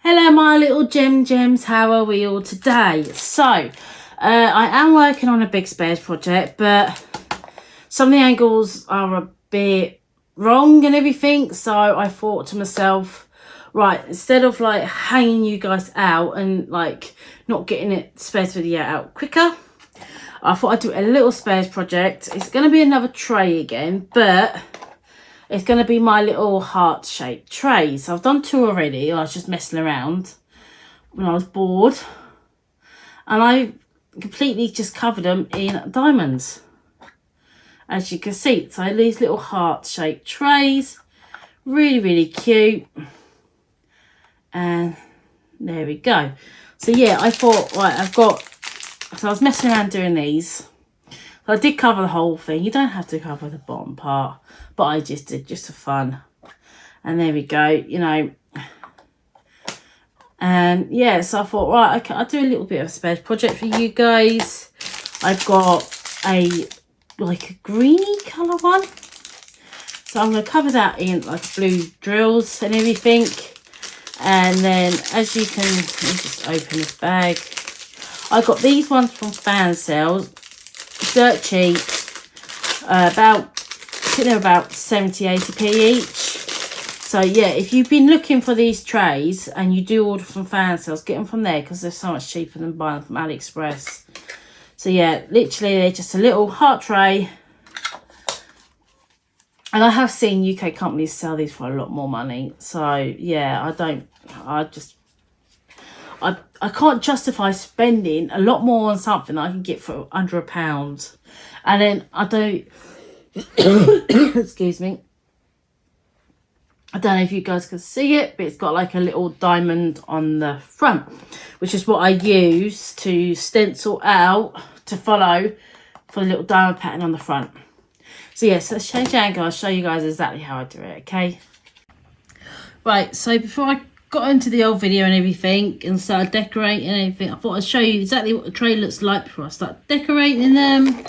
Hello my little gems, how are we all today? So, I am working on a big spares project, but some of the angles are a bit wrong and everything, so I thought to myself, right, instead of like hanging you guys out and like not getting it spares video out quicker, I thought I'd do a little spares project. It's going to be another tray again, but it's going to be my little heart-shaped tray. So I've done two already. I was just messing around when I was bored. And I completely just covered them in diamonds, as you can see. So these little heart-shaped trays. Really, really cute. And there we go. So yeah, I thought, right, so I was messing around doing these. So I did cover the whole thing. You don't have to cover the bottom part, but I just did, just for fun. And there we go, you know. And yeah, so I thought, right, okay, I'll do a little bit of a spares project for you guys. I've got like a greeny colour one. So I'm going to cover that in like blue drills and everything. And then as you can, let me just open this bag. I got these ones from Fan Sales. Dirt cheap. I think they're about 70-80p each. So yeah, if you've been looking for these trays and you do order from Fan Sales, get them from there because they're so much cheaper than buying them from AliExpress. So yeah, literally they're just a little heart tray. And I have seen UK companies sell these for a lot more money. So yeah, I can't justify spending a lot more on something that I can get for under £1. And then I don't, excuse me. I don't know if you guys can see it, but it's got like a little diamond on the front, which is what I use to stencil out to follow for the little diamond pattern on the front. So yes, let's change the angle. I'll show you guys exactly how I do it, okay? Right, so before I got into the old video and everything and started decorating and everything, I thought I'd show you exactly what the tray looks like before I start decorating them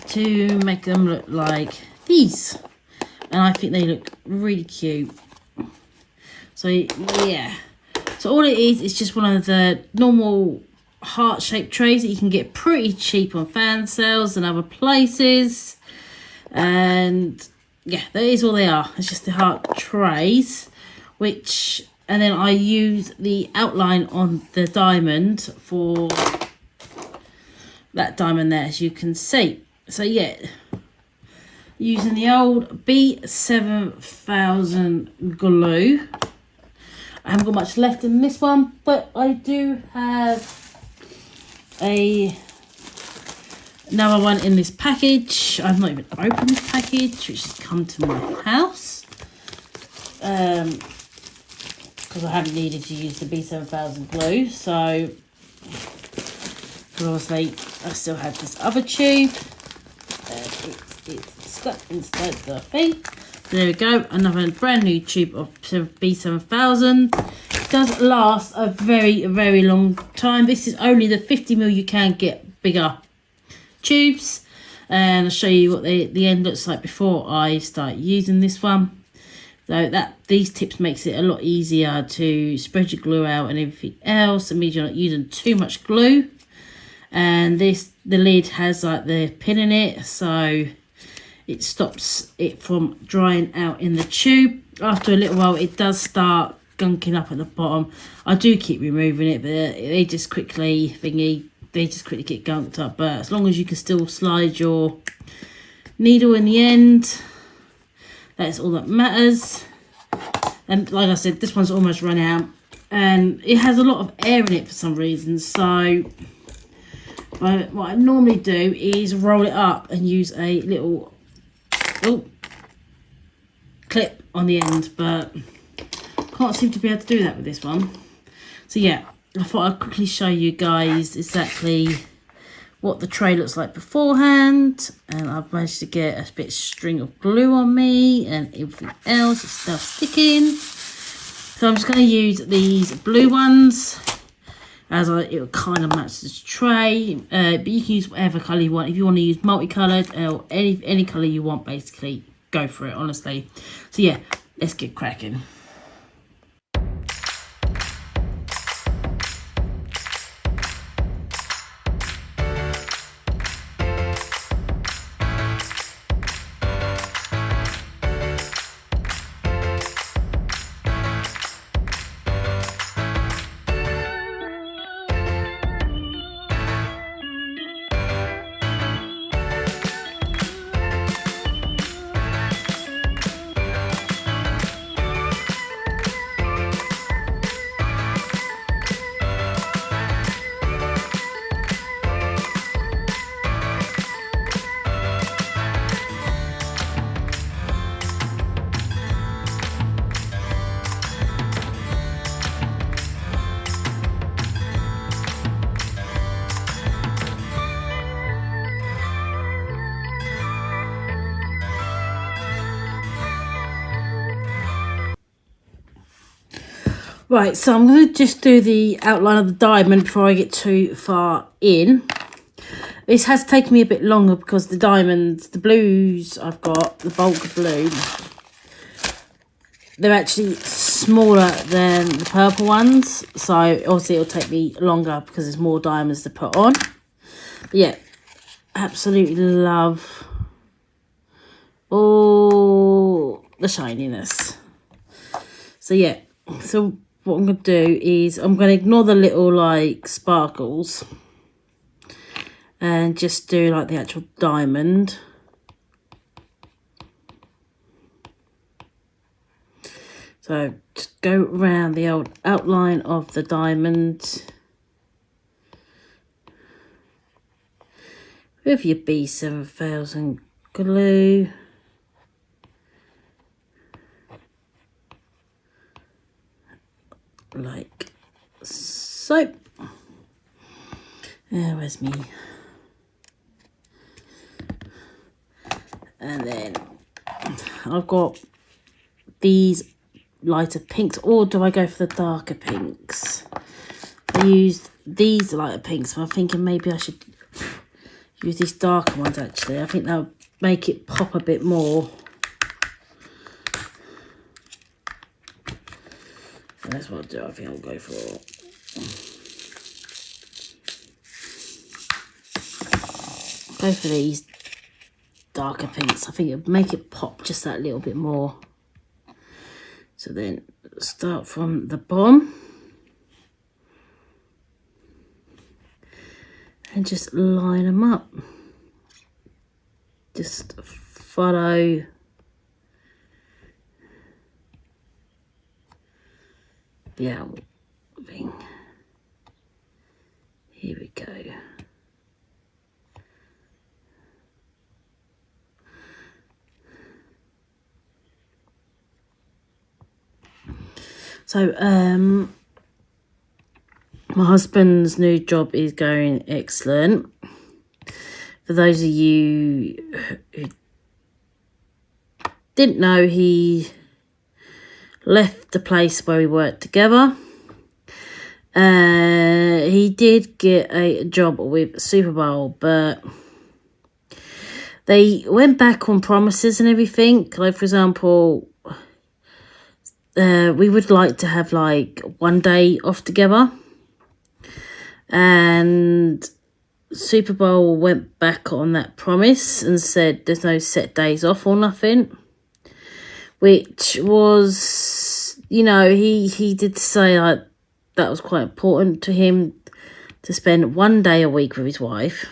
to make them look like these. And I think they look really cute. So yeah, so all it is just one of the normal heart-shaped trays that you can get pretty cheap on Fan Sales and other places. And yeah, that is all they are. It's just the heart trays, which, and then I use the outline on the diamond for that diamond there, as you can see. So yeah, using the old B7000 glue. I haven't got much left in this one, but I do have another one in this package. I've not even opened this package, which has come to my house. Because I haven't needed to use the B7000 glue, so obviously I still have this other tube. It's stuck inside the thing. So there we go, another brand new tube of B7000. It does last a very, very long time. This is only the 50ml. You can get bigger tubes, and I'll show you what the end looks like before I start using this one. So these tips makes it a lot easier to spread your glue out and everything else. It means you're not using too much glue. And the lid has like the pin in it, so it stops it from drying out in the tube. After a little while, it does start gunking up at the bottom. I do keep removing it, but they just quickly get gunked up. But as long as you can still slide your needle in the end, that's all that matters. And like I said, this one's almost run out, and it has a lot of air in it for some reason. So what I normally do is roll it up and use a little clip on the end, but can't seem to be able to do that with this one. So yeah, I thought I'd quickly show you guys exactly what the tray looks like beforehand. And I've managed to get a bit of string of glue on me and everything else. It's still sticking. So I'm just going to use these blue ones, as it will kind of match this tray. But you can use whatever colour you want. If you want to use multicoloured or any colour you want, basically, go for it, honestly. So yeah, let's get cracking. Right, so I'm going to just do the outline of the diamond before I get too far in. This has taken me a bit longer because the diamonds, the blues I've got, the bulk blue, they're actually smaller than the purple ones. So obviously it'll take me longer because there's more diamonds to put on. But yeah, absolutely love all the shininess. So yeah, so what I'm going to do is I'm going to ignore the little like sparkles and just do like the actual diamond. So just go around the old outline of the diamond with your B7000 glue. Like so. Where's me? And then I've got these lighter pinks, or do I go for the darker pinks? I used these lighter pinks, but I'm thinking maybe I should use these darker ones actually. I think that'll make it pop a bit more. So that's what I'll do. I think I'll go for these darker pinks. I think it'll make it pop just that little bit more. So then start from the bottom and just line them up. Just follow the out thing. Here we go. So, my husband's new job is going excellent. For those of you who didn't know, he left the place where we worked together. He did get a job with Super Bowl, but they went back on promises and everything. Like, for example, we would like to have like one day off together, and Super Bowl went back on that promise and said there's no set days off or nothing, which was, you know, he did say like that was quite important to him to spend one day a week with his wife.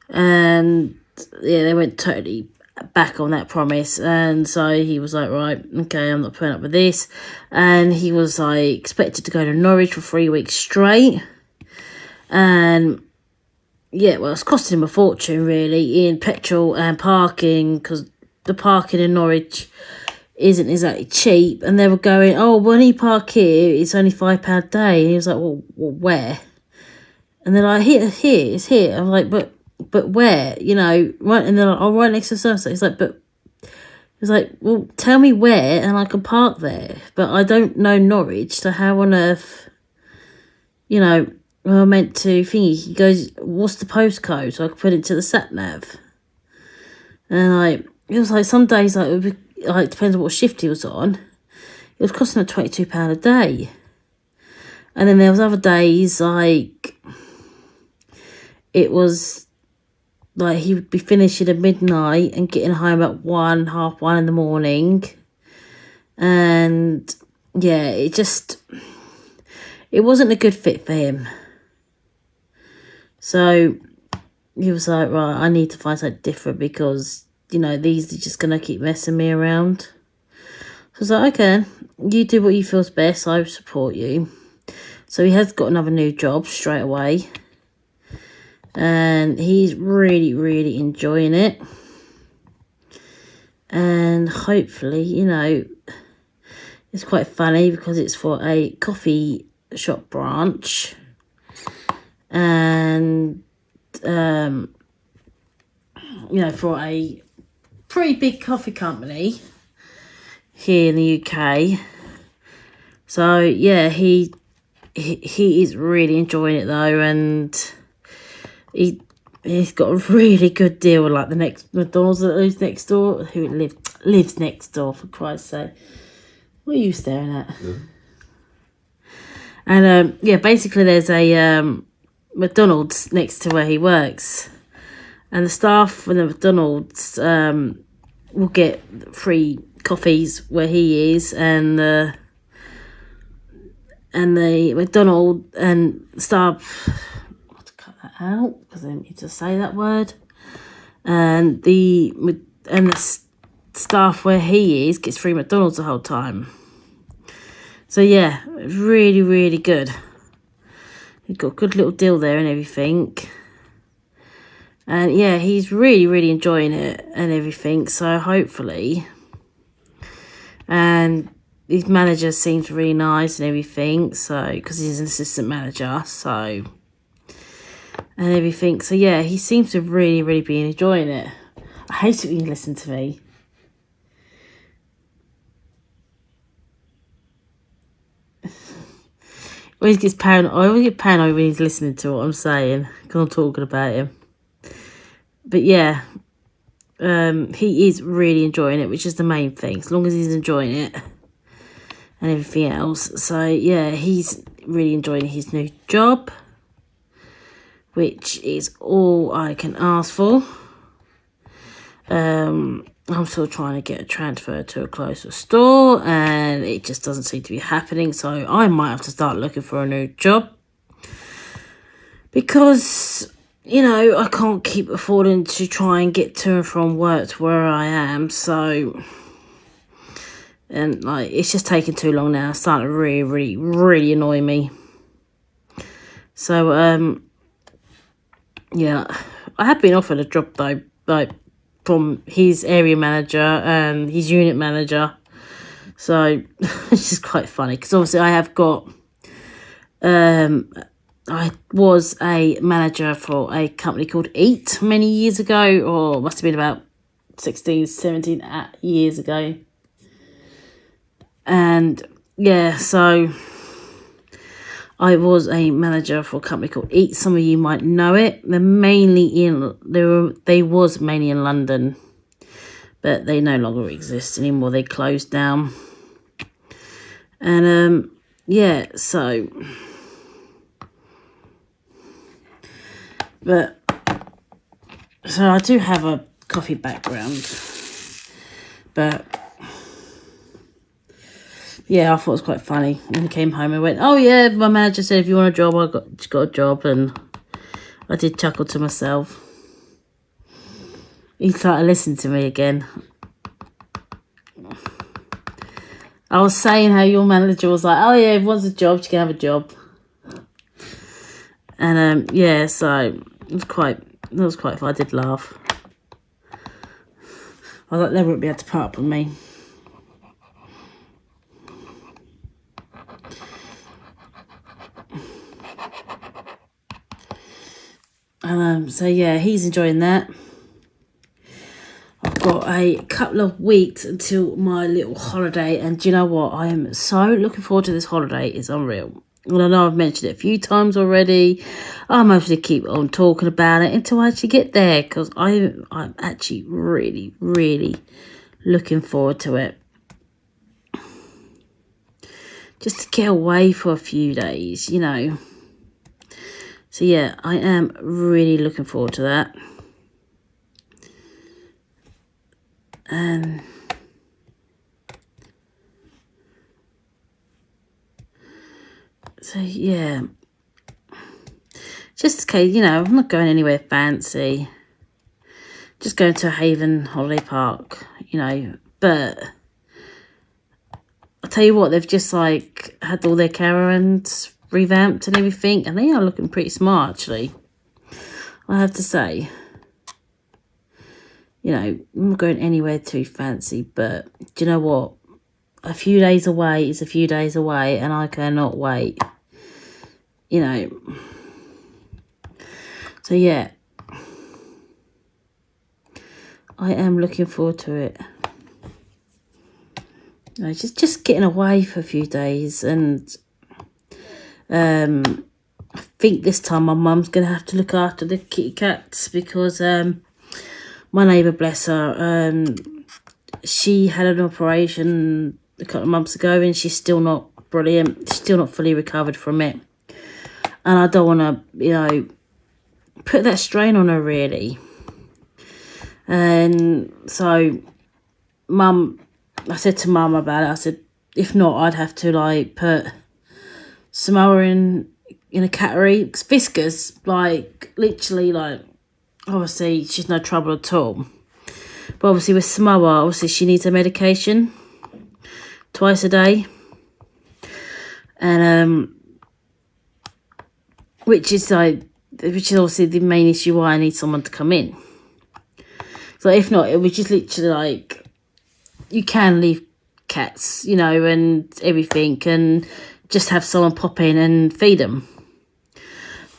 And yeah, they went totally back on that promise, and so he was like, right, okay, I'm not putting up with this. And he was like expected to go to Norwich for 3 weeks straight, and yeah, well, it's costing him a fortune really in petrol and parking, because the parking in Norwich isn't exactly cheap. And they were going, oh, when you park here it's only £5 a day. And he was like, well, where? And they're like, here, it's here. I'm like, but where, you know, right? And they're like, oh, right next to sunset. He's like, but he's like, well, tell me where and I can park there. But I don't know Norwich, so how on earth, you know, well, I meant to thingy. He goes, what's the postcode? So I could put it to the sat nav. And like, it was like some days, like, it would be, like, depends on what shift he was on, it was costing him £22 a day. And then there was other days like it was like he would be finishing at midnight and getting home at 1:30 in the morning. And yeah, it wasn't a good fit for him. So he was like, right, I need to find something different, because, you know, these are just going to keep messing me around. So I was like, okay, you do what you feel's best, I support you. So he has got another new job straight away, and he's really, really enjoying it. And hopefully, you know, it's quite funny because it's for a coffee shop branch, and you know, for a pretty big coffee company here in the UK. So yeah, he is really enjoying it though, and he's got a really good deal with like the next McDonald's that lives next door. Who lives next door, for Christ's sake. What are you staring at? Yeah. And yeah, basically there's a McDonald's next to where he works, and the staff from the McDonald's will get free coffees where he is, and the McDonald and staff. I'll have to cut that out because I didn't need to say that word. And the staff where he is gets free McDonald's the whole time. So yeah, really, really good. He's got a good little deal there and everything. And yeah, he's really, really enjoying it and everything. So hopefully, and his manager seems really nice and everything. So because he's an assistant manager, so and everything. So yeah, he seems to really, really be enjoying it. I hate it when you listen to me. I always get paranoid when he's listening to what I'm saying because I'm talking about him. But yeah, he is really enjoying it, which is the main thing. As long as he's enjoying it and everything else. So yeah, he's really enjoying his new job, which is all I can ask for. I'm still trying to get a transfer to a closer store, and it just doesn't seem to be happening. So I might have to start looking for a new job because, you know, I can't keep affording to try and get to and from work to where I am. So, and like, it's just taking too long now. It's starting to really, really, really annoy me. So, yeah, I have been offered a job though, like from his area manager and his unit manager. So it's just quite funny because obviously I have got, I was a manager for a company called Eat many years ago, or must have been about 16, 17 years ago. And yeah, so I was a manager for a company called Eat. Some of you might know it. They was mainly in London, but they no longer exist anymore. They closed down. And yeah, so I do have a coffee background, but yeah, I thought it was quite funny. When I came home, I went, oh yeah, my manager said if you want a job, I got a job, and I did chuckle to myself. He started listening to me again. I was saying how your manager was like, oh yeah, if you want a job, you can have a job. And yeah, so it was quite fun. I did laugh. I thought they wouldn't be able to put up with me. So yeah, he's enjoying that. I've got a couple of weeks until my little holiday, and do you know what? I am so looking forward to this holiday. It's unreal. And I know I've mentioned it a few times already. I'm actually keep on talking about it until I actually get there, because I'm actually really, really looking forward to it. Just to get away for a few days, you know. So yeah, I am really looking forward to that. And so yeah, just in case, you know, I'm not going anywhere fancy. Just going to a Haven holiday park, you know. But I'll tell you what, they've just like had all their caravans revamped and everything, and they are looking pretty smart actually, I have to say. You know, I'm not going anywhere too fancy, but do you know what? A few days away is a few days away, and I cannot wait. You know. So yeah, I am looking forward to it. you know, just getting away for a few days. And I think this time my mum's going to have to look after the kitty cats, because my neighbour, bless her, she had an operation a couple of months ago and she's still not brilliant. She's still not fully recovered from it. And I don't want to, you know, put that strain on her, really. And so I said to Mum about it. I said, if not, I'd have to, like, put Samoa in a cattery. Because Visca's, like, literally, like, obviously, she's no trouble at all. But obviously with Samoa, obviously she needs her medication twice a day. And, which is obviously the main issue why I need someone to come in. So if not, it was just literally like, you can leave cats, you know, and everything, and just have someone pop in and feed them.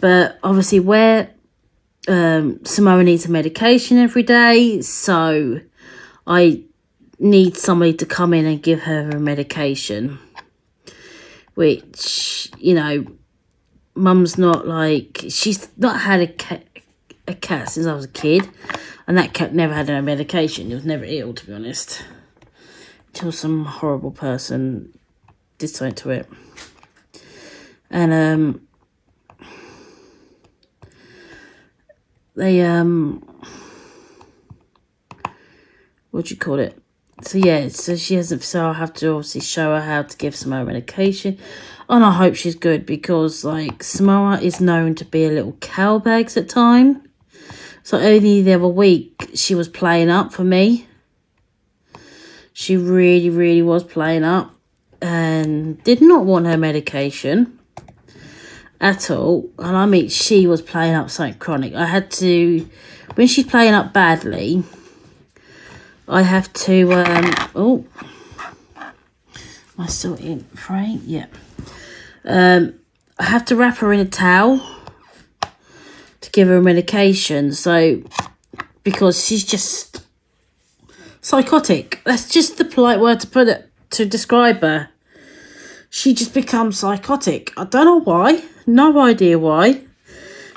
But obviously where Samoa needs a medication every day, so I need somebody to come in and give her a medication, which, you know, Mum's not, like, she's not had a cat since I was a kid, and that cat never had no medication. It was never ill, to be honest, until some horrible person did something to it. And they what do you call it? So yeah, so she hasn't. So I have to obviously show her how to give Samoa medication, and I hope she's good, because like Samoa is known to be a little cowbags at times. So only the other week she was playing up for me. She really, really was playing up, and did not want her medication at all. And I mean, she was playing up something chronic. I had to, when she's playing up badly, I have to, am I still in frame? Yeah. I have to wrap her in a towel to give her medication. So, because she's just psychotic. That's just the polite word to put it, to describe her. She just becomes psychotic. I don't know why. No idea why.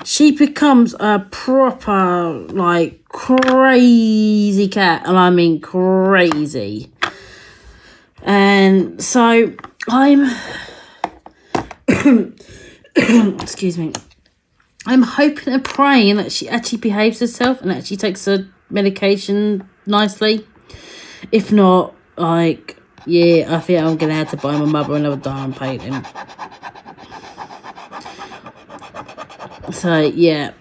She becomes a proper, like, crazy cat. And I mean crazy. And so I'm excuse me. I'm hoping and praying that she actually behaves herself and actually takes her medication nicely. If not, like, yeah, I think I'm going to have to buy my mother another diamond painting. So, yeah.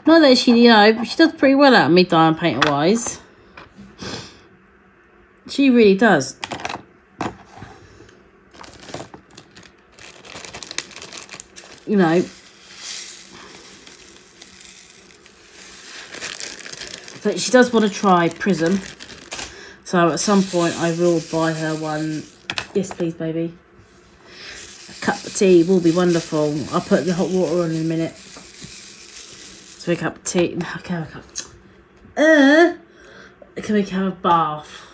Not that she, you know, she does pretty well out of me diamond painting wise. She really does. You know. But she does want to try Prism. So at some point I will buy her one. Yes, please, baby. A cup of tea will be wonderful. I'll put the hot water on in a minute. So a cup of tea. No, I can have a cup. Can we have a bath?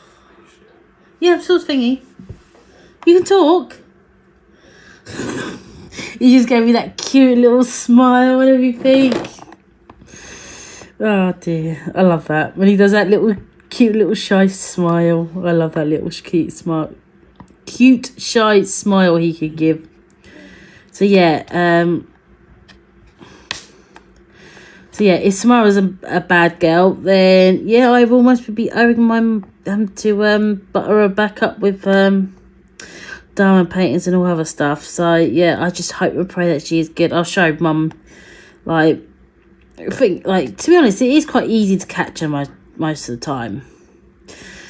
Yeah, I'm still thingy. You can talk. You just gave me that cute little smile and everything. Oh dear, I love that. When he does that little cute little shy smile. I love that little cute smile. Cute shy smile he could give. So yeah, if Samara's a bad girl, then yeah, I will almost be owing my mum to butter her back up with diamond paintings and all other stuff. So yeah, I just hope and pray that she is good. I'll show Mum, like, I think, like, to be honest, it is quite easy to catch her most of the time.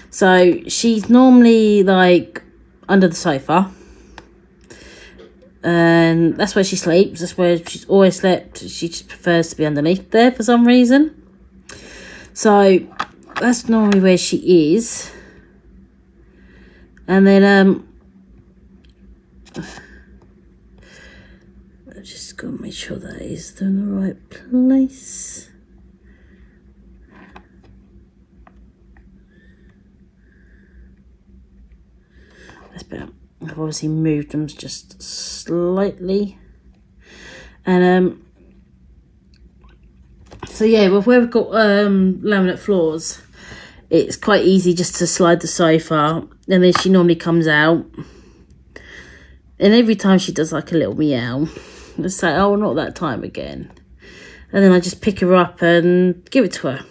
So she's normally like under the sofa, and that's where she sleeps. That's where she's always slept. She just prefers to be underneath there for some reason. So that's normally where she is. And then I just gotta make sure that is in the right place. I've obviously moved them just slightly. And so yeah, well, where we've got laminate floors, it's quite easy just to slide the sofa, and then she normally comes out, and every time she does like a little meow, I say, oh, not that time again. And then I just pick her up and give it to her.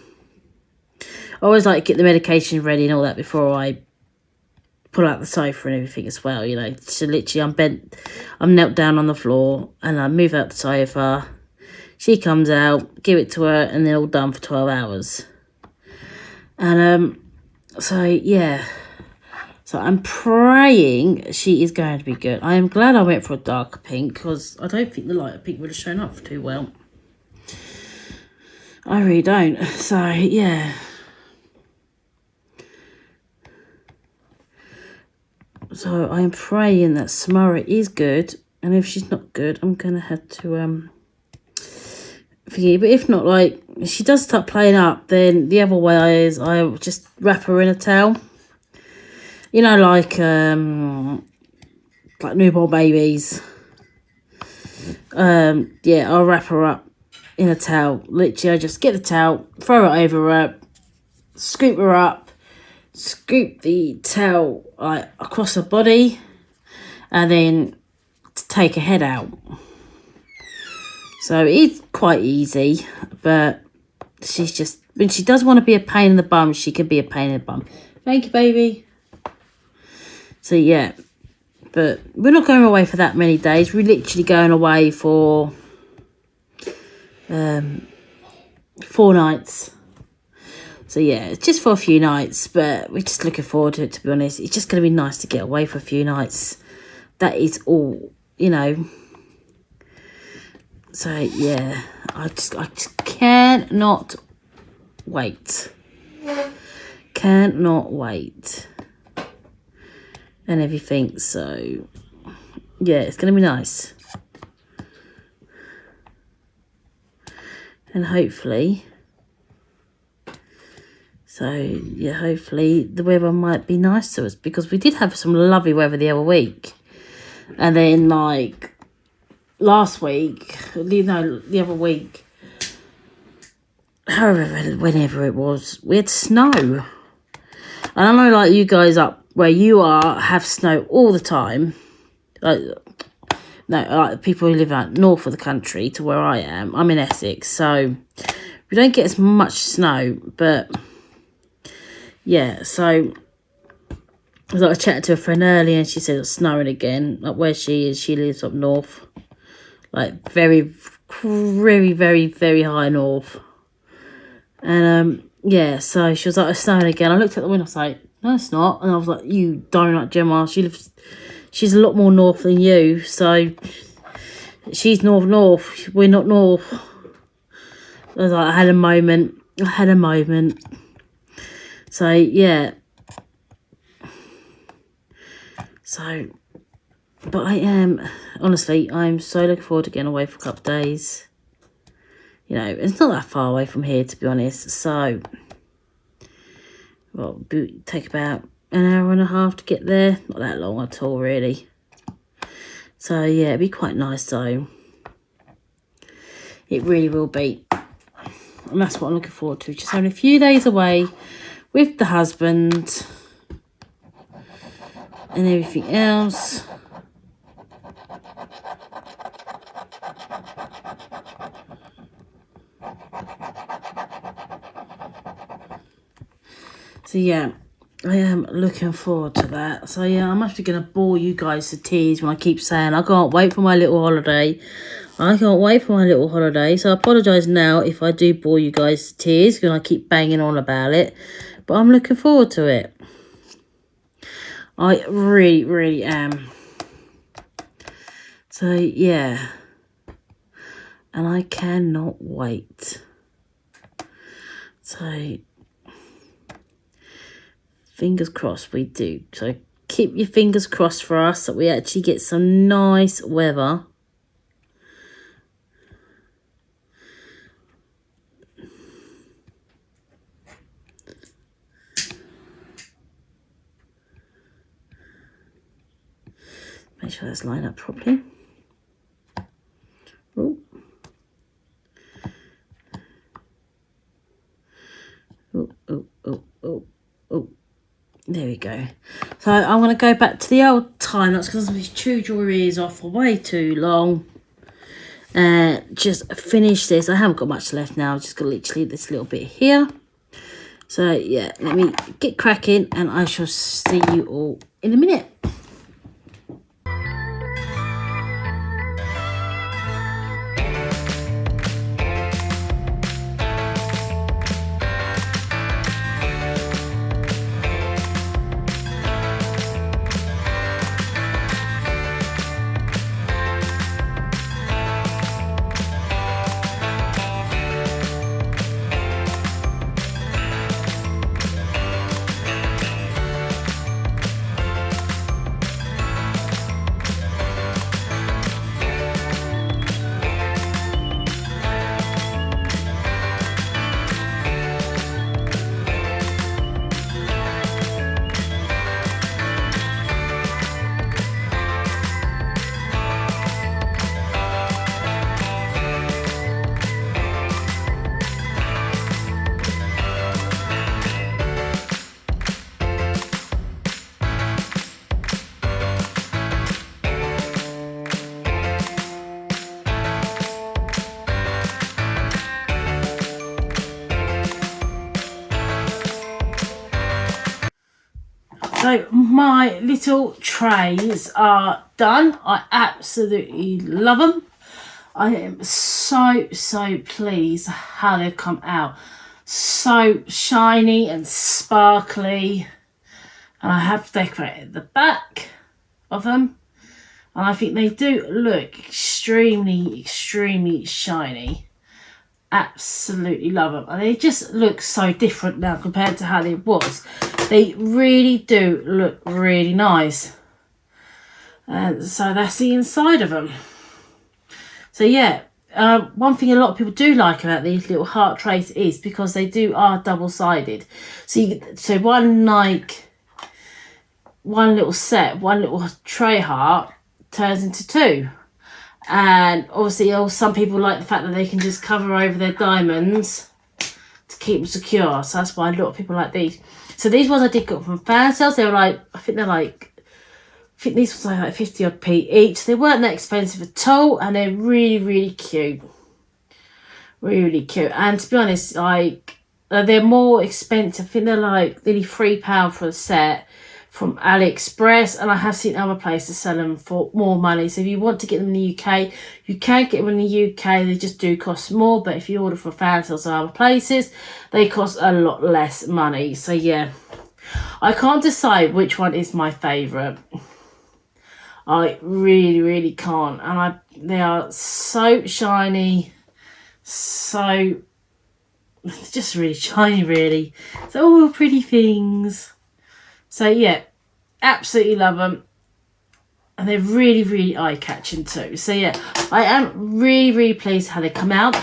I always like to get the medication ready and all that before I pull out the sofa and everything as well, you know. So literally I'm knelt down on the floor and I move out the sofa. She comes out, give it to her, and they're all done for 12 hours. And so yeah. So I'm praying she is going to be good. I am glad I went for a darker pink because I don't think the lighter pink would have shown up too well. I really don't. So yeah. So I'm praying that Samara is good, and if she's not good, I'm gonna have to forgive. But if not, like if she does start playing up, then the other way is I will just wrap her in a towel. You know, like newborn babies. Yeah, I'll wrap her up in a towel. Literally, I just get the towel, throw it over her, scoop her up, scoop the towel like across her body, and then take her head out. So it's quite easy, but she's just, when she does want to be a pain in the bum, she can be a pain in the bum. Thank you, baby. So yeah, but we're not going away for that many days. We're literally going away for 4 nights. So yeah, it's just for a few nights, but we're just looking forward to it, to be honest. It's just going to be nice to get away for a few nights. That is all, you know. So yeah, I just cannot wait. Cannot wait. And everything, so yeah, it's going to be nice. And hopefully, so yeah, hopefully the weather might be nice to us, because we did have some lovely weather the other week. And then like last week, you know, the other week, however, whenever it was, we had snow. And I know like you guys up where you are have snow all the time. Like, no, like people who live out north of the country to where I am. I'm in Essex, so we don't get as much snow. But yeah, so I was like, I chatted to a friend earlier, and she said it's snowing again. Like where she is, she lives up north, like very, very, very, very high north. And yeah, so she was like, it's snowing again. I looked at the window, I was like, no, it's not. And I was like, you donut, Gemma. She's a lot more north than you. So she's north. We're not north. I was like, I had a moment. So yeah. So, but I am, honestly, I'm so looking forward to getting away for a couple of days. You know, it's not that far away from here, to be honest. So, well, take about an hour and a half to get there. Not that long at all, really. So, yeah, it'd be quite nice, though. It really will be. And that's what I'm looking forward to. Just having a few days away with the husband and everything else. So yeah, I am looking forward to that. So yeah, I'm actually going to bore you guys to tears when I keep saying I can't wait for my little holiday. I can't wait for my little holiday. So I apologise now if I do bore you guys to tears, because I keep banging on about it. But I'm looking forward to it. I really, really am. So yeah. And I cannot wait. So fingers crossed we do. So keep your fingers crossed for us that we actually get some nice weather. Make sure that's lined up properly. Oh. Oh, oh, oh, oh, oh. There we go. So I'm going to go back to the old time. That's because we chewed your ears off for way too long. Just finish this. I haven't got much left now. I've just got literally this little bit here. So yeah, let me get cracking and I shall see you all in a minute. So my little trays are done. I absolutely love them. I am so pleased how they've come out. So shiny and sparkly. And I have decorated the back of them. And I think they do look extremely shiny. Absolutely love them, and they just look so different now compared to how they was. They really do look really nice, and so that's the inside of them. So yeah, one thing a lot of people do like about these little heart trays is because they are double-sided. So one little set, one little tray heart turns into two. And obviously some people like the fact that they can just cover over their diamonds to keep them secure. So that's why a lot of people like these. So these ones I did get from fan sales. They were like, I think these ones are like 50 odd p each. They weren't that expensive at all. And they're really cute. Really cute. And to be honest, like, they're more expensive. I think they're like nearly £3 for a set from AliExpress, and I have seen other places sell them for more money. So if you want to get them in the UK, you can get them in the UK. They just do cost more, but if you order from fan sales or other places, they cost a lot less money. So yeah, I can't decide which one is my favourite. I really can't. And they are so shiny, so just really shiny, really. So all pretty things. So yeah, absolutely love them, and they're really eye-catching too. So yeah, I am really pleased how they come out.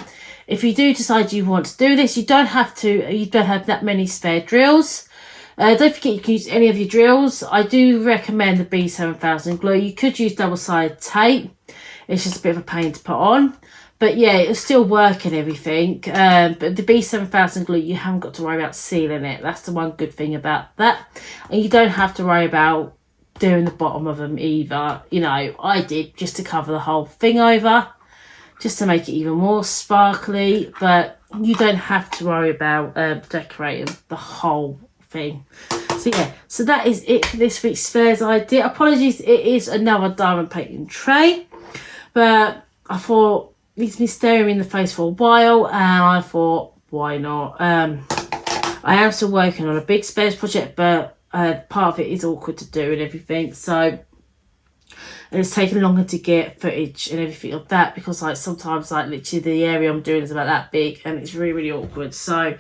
If you do decide you want to do this, you don't have that many spare drills. Don't forget you can use any of your drills. I do recommend the B7000 glue. You could use double-sided tape. It's just a bit of a pain to put on. But yeah, it'll still work and everything. But the B7000 glue, you haven't got to worry about sealing it. That's the one good thing about that. And you don't have to worry about doing the bottom of them either. You know, I did just to cover the whole thing over, just to make it even more sparkly. But you don't have to worry about decorating the whole thing. So yeah, so that is it for this week's spares idea. Apologies, it is another diamond painting tray. But I thought, it's been staring me in the face for a while, and I thought, why not? I am still working on a big spares project, but part of it is awkward to do and everything. So, and it's taken longer to get footage and everything of that, because like sometimes like literally the area I'm doing is about that big, and it's really awkward. So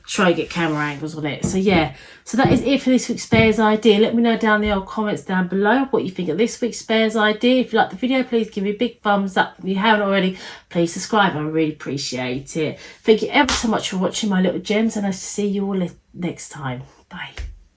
try and get camera angles on it. So yeah, so that is it for this week's spares idea. Let me know down in the old comments down below what you think of this week's spares idea. If you like the video, please give me a big thumbs up. If you haven't already, please subscribe. I really appreciate it. Thank you ever so much for watching my little gems, and I'll see you all next time. Bye.